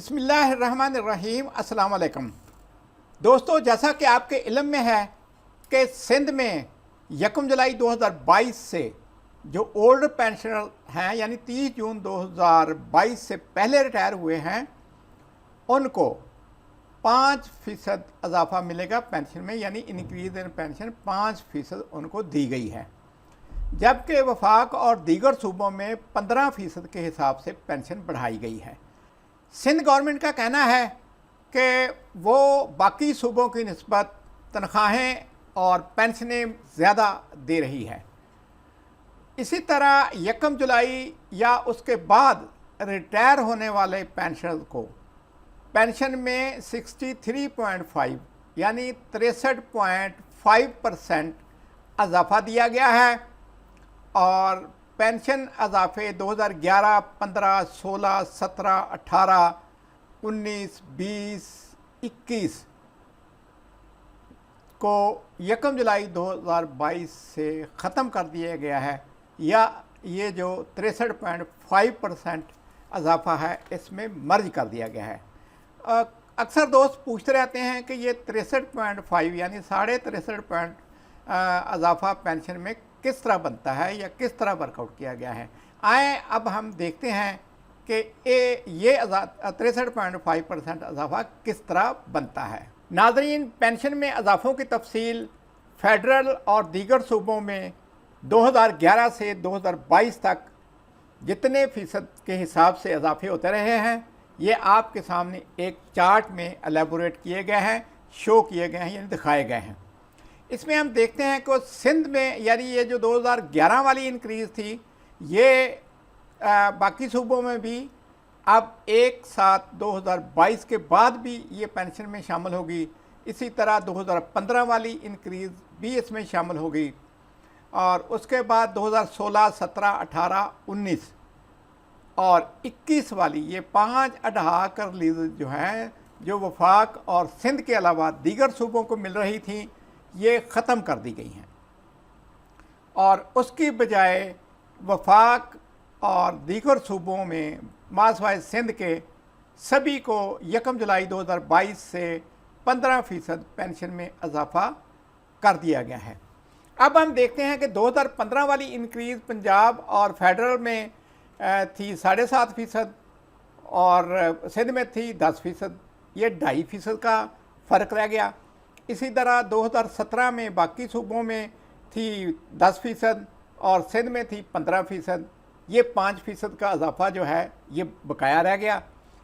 बिस्मिल्लाहिर्रहमानिर्रहीम। अस्सलाम वालेकुम दोस्तों, जैसा कि आपके इल्म में है कि सिंध में 1 जुलाई 2022 से जो ओल्ड पेंशनर हैं यानी 30 जून 2022 से पहले रिटायर हुए हैं उनको 5% इजाफा मिलेगा पेंशन में, यानी इंक्रीज इन पेंशन 5% उनको दी गई है, जबकि वफाक और दीगर सूबों में 15% के हिसाब से पेंशन बढ़ाई गई है। सिंध गवर्नमेंट का कहना है कि वो बाकी सूबों की निस्बत तनख्वाहें और पेंशनें ज़्यादा दे रही है। इसी तरह 1 जुलाई या उसके बाद रिटायर होने वाले पेंशनर्स को पेंशन में 63.5 यानी 63.5% इजाफा दिया गया है और पेंशन इजाफे 2011, 15, 16, 17, 18, 19, 20, 21 को 1 जुलाई 2022 से ख़त्म कर दिया गया है, या ये जो 63.5% इजाफा है इसमें मर्ज कर दिया गया है। अक्सर दोस्त पूछते रहते हैं कि ये 63.5 यानी 63.5 इजाफा पेंशन में किस तरह बनता है या किस तरह वर्कआउट किया गया है। आए अब हम देखते हैं कि ये 63.5% इजाफा किस तरह बनता है। नाज़रीन, पेंशन में इजाफों की तफसील फेडरल और दीगर सूबों में 2011 से 2022 तक जितने फ़ीसद के हिसाब से इजाफे होते रहे हैं ये आपके सामने एक चार्ट में एलेबोरेट किए गए हैं, शो किए गए हैं, यानी दिखाए गए हैं। इसमें हम देखते हैं कि सिंध में यानी ये जो 2011 वाली इंक्रीज़ थी ये बाकी सूबों में भी अब एक साथ 2022 के बाद भी ये पेंशन में शामिल होगी। इसी तरह 2015 वाली इंक्रीज़ भी इसमें शामिल होगी और उसके बाद 2016, 17, 18, 19 और 21 वाली ये 5 अढ़ा कर रिलीज जो हैं, जो वफाक और सिंध के अलावा दीगर सूबों को मिल रही थी, ये ख़त्म कर दी गई हैं और उसकी बजाय वफाक और दीगर सूबों में मासवाए सिंध के सभी को 1 जुलाई 2022 से 15% पेंशन में इजाफा कर दिया गया है। अब हम देखते हैं कि 2015 वाली इंक्रीज़ पंजाब और फेडरल में थी 7.5% और सिंध में थी 10%, ये 2.5% का फ़र्क रह गया। इसी तरह 2017 में बाकी सूबों में थी 10% और सिंध में थी 15%, ये 5% का इजाफा जो है ये बकाया रह गया।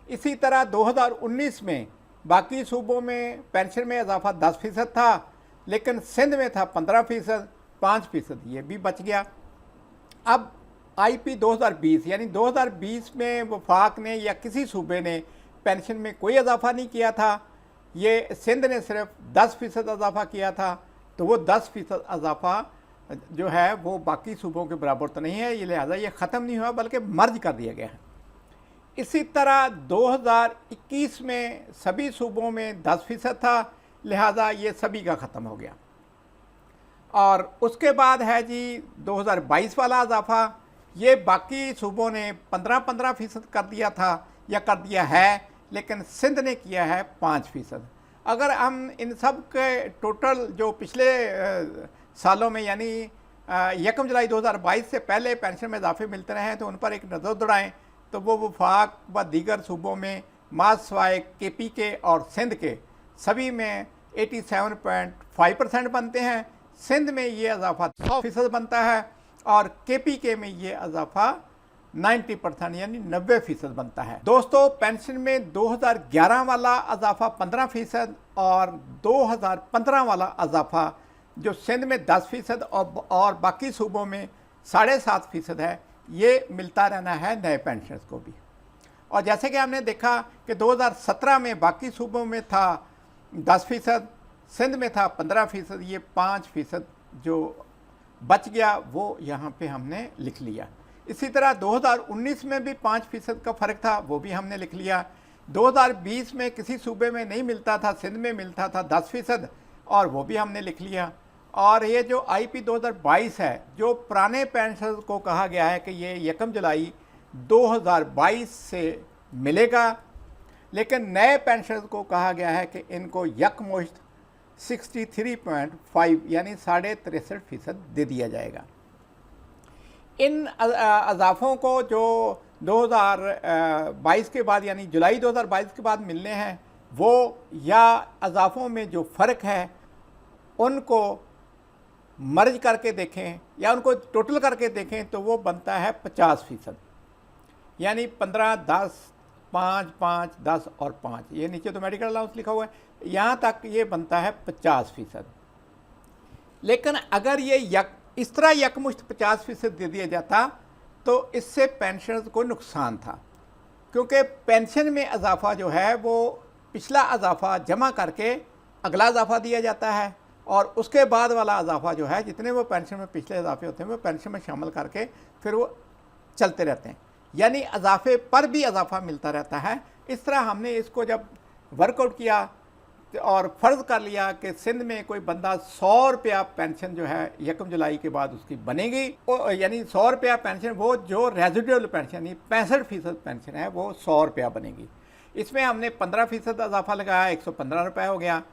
इसी तरह 2019 में बाकी सूबों में पेंशन में इजाफा 10% था, लेकिन सिंध में था 15%, 5% ये भी बच गया। अब IP 2020 यानी 2020 में वफाक ने या किसी सूबे ने पेंशन में कोई इजाफा नहीं किया था, ये सिंध ने सिर्फ 10% इजाफा किया था, तो वो 10% इजाफा जो है वो बाकी सूबों के बराबर तो नहीं है, ये लिहाजा ये ख़त्म नहीं हुआ बल्कि मर्ज कर दिया गया है। इसी तरह 2021 में सभी सूबों में 10% था, लिहाजा ये सभी का ख़त्म हो गया। और उसके बाद है जी 2022 वाला इजाफा, ये बाकी सूबों ने 15% कर दिया था या कर दिया है, लेकिन सिंध ने किया है 5%। अगर हम इन सब के टोटल जो पिछले सालों में यानी 1 जुलाई 2022 से पहले पेंशन में इजाफे मिलते रहे हैं तो उन पर एक नज़र दौड़ाएँ तो वो वफाक व दीगर सूबों में मासवाए KP के और सिंध के सभी में 87.5% बनते हैं। सिंध में ये इजाफा 100% बनता है और KPK में ये इजाफा 90% यानी 90% बनता है। दोस्तों, पेंशन में 2011 वाला इजाफा 15% और 2015 वाला इजाफा जो सिंध में 10% और बाकी सूबों में 7.5% है, ये मिलता रहना है नए पेंशनर्स को भी। और जैसे कि हमने देखा कि 2017 में बाकी सूबों में था 10%, सिंध में था 15%, ये 5% जो बच गया वो यहाँ पे हमने लिख लिया। इसी तरह 2019 में भी 5% का फ़र्क था, वो भी हमने लिख लिया। 2020 में किसी सूबे में नहीं मिलता था, सिंध में मिलता था 10% और वो भी हमने लिख लिया। और ये जो IP 2022 है, जो पुराने पेंशन को कहा गया है कि ये 1 जुलाई 2022 से मिलेगा, लेकिन नए पेंशनर्स को कहा गया है कि इनको यकमुश्त 63.5 यानी 63.5% दे दिया जाएगा। इन अजाफों को जो 2022 के बाद यानी जुलाई 2022 के बाद मिलने हैं वो या अजाफों में जो फ़र्क है उनको मर्ज करके देखें या उनको टोटल करके देखें तो वो बनता है 50%, यानी 15, 10, 5, 5, 10 और 5, ये नीचे तो मेडिकल अलाउंस लिखा हुआ है, यहाँ तक ये बनता है 50%। लेकिन अगर ये इस तरह यकमुश्त 50% दे दिया जाता तो इससे पेंशनर्स को नुकसान था, क्योंकि पेंशन में इजाफा जो है वो पिछला इजाफा जमा करके अगला इजाफा दिया जाता है और उसके बाद वाला इजाफा जो है जितने वो पेंशन में पिछले इजाफे होते हैं वो पेंशन में शामिल करके फिर वो चलते रहते हैं, यानी इजाफे पर भी इजाफा मिलता रहता है। इस तरह हमने इसको जब वर्कआउट किया और फ़र्ज़ कर लिया कि सिंध में कोई बंदा 100 रुपया पेंशन जो है 1 जुलाई के बाद उसकी बनेगी, यानी 100 रुपया पेंशन वो जो रेजिडुअल पेंशन यानी 65% पेंशन है वो 100 रुपया बनेगी। इसमें हमने 15% इजाफा लगाया, 115 रुपये हो गया,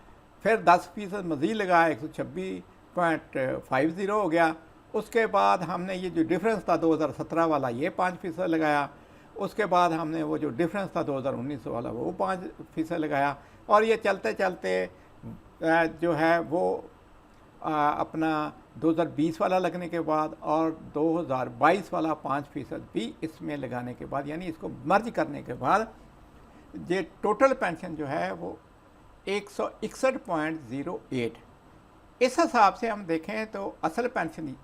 फिर 10% मज़ीद लगाया, 126.50 हो गया। उसके बाद हमने ये जो डिफरेंस था 2017 वाला ये 5% लगाया, उसके बाद हमने वो जो डिफरेंस था 2019 वाला वो 5% लगाया, और ये चलते चलते जो है वो अपना 2020 वाला लगने के बाद और 2022 वाला 5% भी इसमें लगाने के बाद, यानी इसको मर्ज करने के बाद ये टोटल पेंशन जो है वो 161.08। इस हिसाब से हम देखें तो असल पेंशन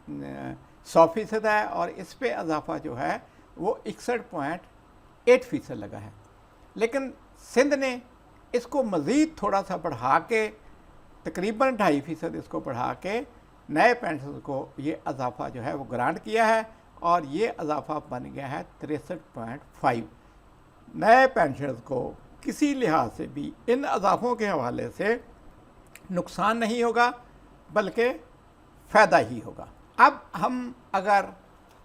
100% है और इस पे इजाफा जो है वो 61.8% लगा है। लेकिन सिंध ने इसको मज़ीद थोड़ा सा बढ़ा के तकरीबन 2.5% इसको बढ़ा के नए पेंशन को ये इजाफा जो है वो ग्रांट किया है और ये इजाफा बन गया है 63.5। नए पेंशनर्स को किसी लिहाज से भी इन इजाफों के हवाले से नुकसान नहीं होगा बल्कि फ़ायदा ही होगा। अब हम अगर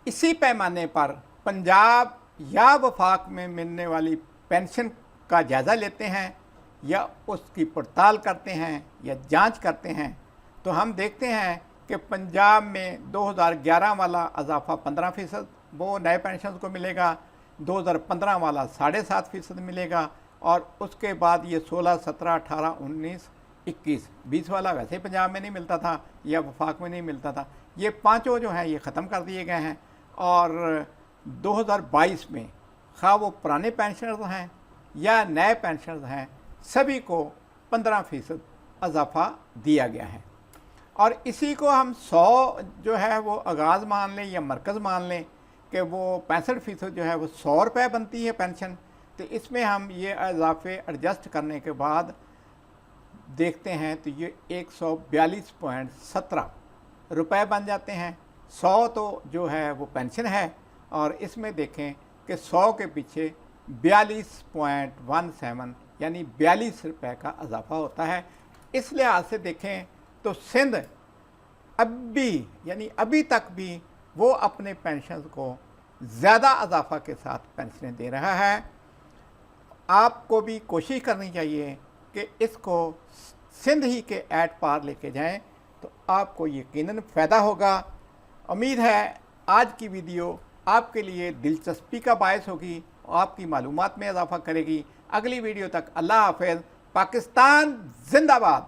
इसी पैमाने पर पंजाब या वफाक में मिलने वाली पेंशन का जायज़ा लेते हैं या उसकी पड़ताल करते हैं या जांच करते हैं तो हम देखते हैं कि पंजाब में 2011 वाला इजाफा 15% वो नए पेंशन को मिलेगा, 2015 वाला 7.5% मिलेगा और उसके बाद ये 16, 17, 18, 19, 21, 20 वाला वैसे ही पंजाब में नहीं मिलता था या वफाक में नहीं मिलता था। ये पांचों जो हैं ये ख़त्म कर दिए गए हैं और 2022 में खा वो पुराने पेंशनर्स हैं या नए पेंशनर्स हैं सभी को 15% इजाफा दिया गया है। और इसी को हम 100 जो है वो आगाज़ मान लें या मरकज़ मान लें कि वो 65% जो है वो 100 रुपये बनती है पेंशन, तो इसमें हम ये इजाफे एडजस्ट करने के बाद देखते हैं तो ये 142.17 रुपये बन जाते हैं। 100 तो जो है वो पेंशन है और इसमें देखें कि 100 के पीछे 42.17 यानी 42 रुपये का इजाफा होता है। इस लिहाज से देखें तो सिंध अभी तक भी वो अपने पेंशन को ज़्यादा इजाफा के साथ पेंशनें दे रहा है। आपको भी कोशिश करनी चाहिए कि इसको सिंध ही के ऐट पार लेके जाएं तो आपको यकीनन फ़ायदा होगा। उम्मीद है आज की वीडियो आपके लिए दिलचस्पी का बायस होगी, आपकी मालूमात में इजाफा करेगी। अगली वीडियो तक अल्लाह हाफ़िज़। पाकिस्तान जिंदाबाद।